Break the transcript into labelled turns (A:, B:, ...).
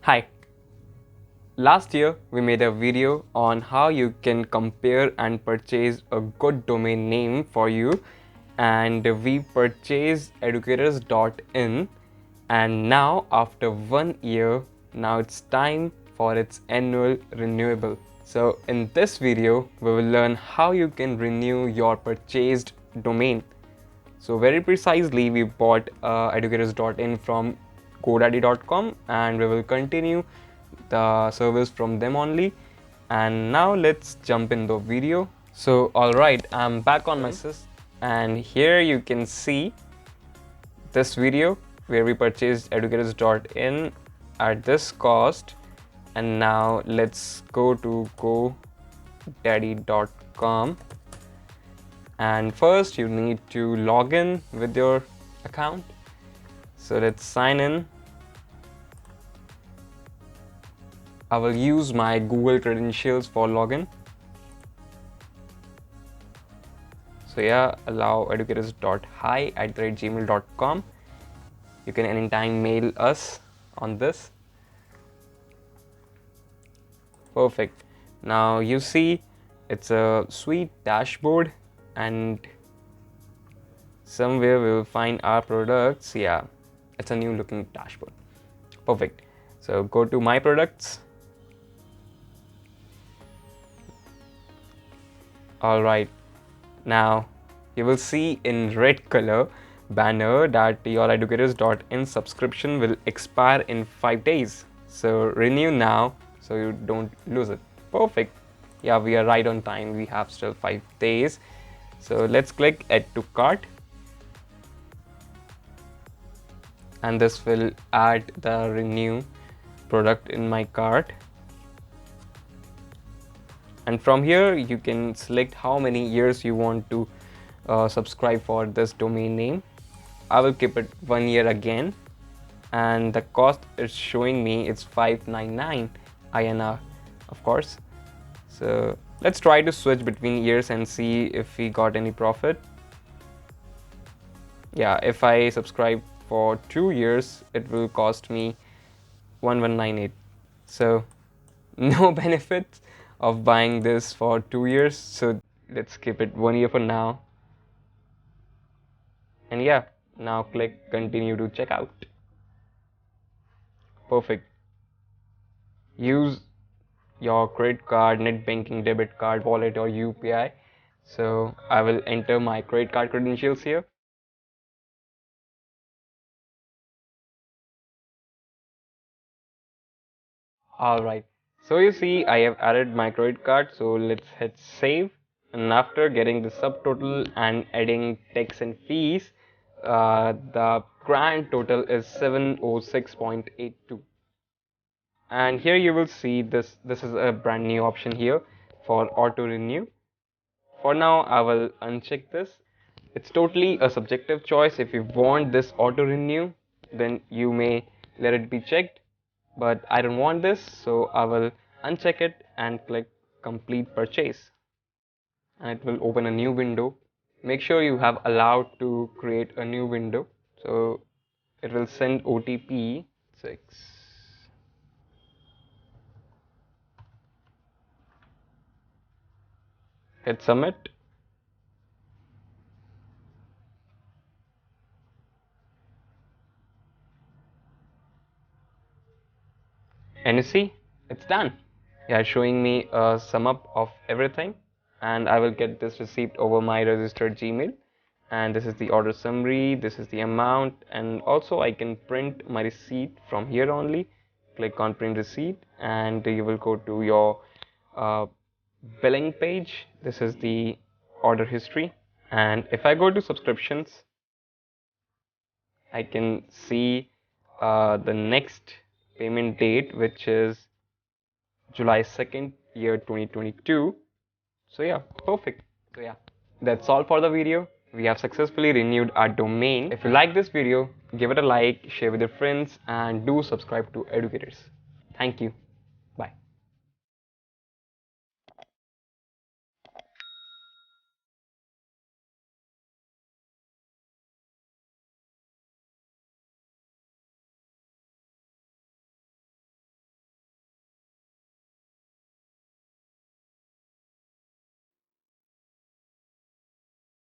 A: Hi. Last year we made a video on how you can compare and purchase a good domain name for you, and we purchased educators.in, and now after 1 year now it's time for its annual renewable. So in this video we will learn how you can renew your purchased domain. So very precisely, we bought educators.in from godaddy.com, and we will continue the service from them only. And now let's jump in the video. So alright, I'm back on my system, and here you can see this video where we purchased educators.in at this cost. And now let's go to godaddy.com. And first you need to log in with your account. So let's sign in. I will use my Google credentials for login. So yeah, allow educators.hi@gmail.com. You can anytime mail us on this. Perfect. Now you see it's a sweet dashboard, and somewhere we will find our products. Yeah, it's a new looking dashboard. Perfect. So go to my products. Alright, now you will see in red color banner that your educators.in subscription will expire in 5 days. So renew now so you don't lose it. Perfect. Yeah, we are right on time. We have still 5 days. So let's click add to cart. And this will add the renew product in my cart. And from here you can select how many years you want to subscribe for this domain name. I will keep it 1 year again, and the cost is showing me it's 599 INR, of course. So let's try to switch between years and see if we got any profit. Yeah, if I subscribe for 2 years it will cost me 1198. So no benefits of buying this for 2 years, so let's keep it 1 year for now. And yeah, now click continue to check out. Perfect. Use your credit card, net banking, debit card, wallet or UPI. So I will enter my credit card credentials here. Alright, so you see I have added my credit card, so let's hit save. And after getting the subtotal and adding tax and fees, the grand total is 706.82. And here you will see this is a brand new option here for auto renew. For now I will uncheck this. It's totally a subjective choice. If you want this auto renew, then you may let it be checked, but I don't want this, so I will uncheck it and click complete purchase, and it will open a new window. Make sure you have allowed to create a new window. So it will send OTP 6. Hit submit. And you see, it's done. Yeah, showing me a sum up of everything, and I will get this receipt over my registered Gmail. And this is the order summary, this is the amount, and also I can print my receipt from here only. Click on print receipt, and you will go to your billing page. This is the order history, and if I go to subscriptions, I can see the next payment date, which is July 2nd, year 2022. So yeah, perfect. So yeah, that's all for the video. We have successfully renewed our domain. If you like this video, give it a like, share with your friends, and do subscribe to Educators. Thank you.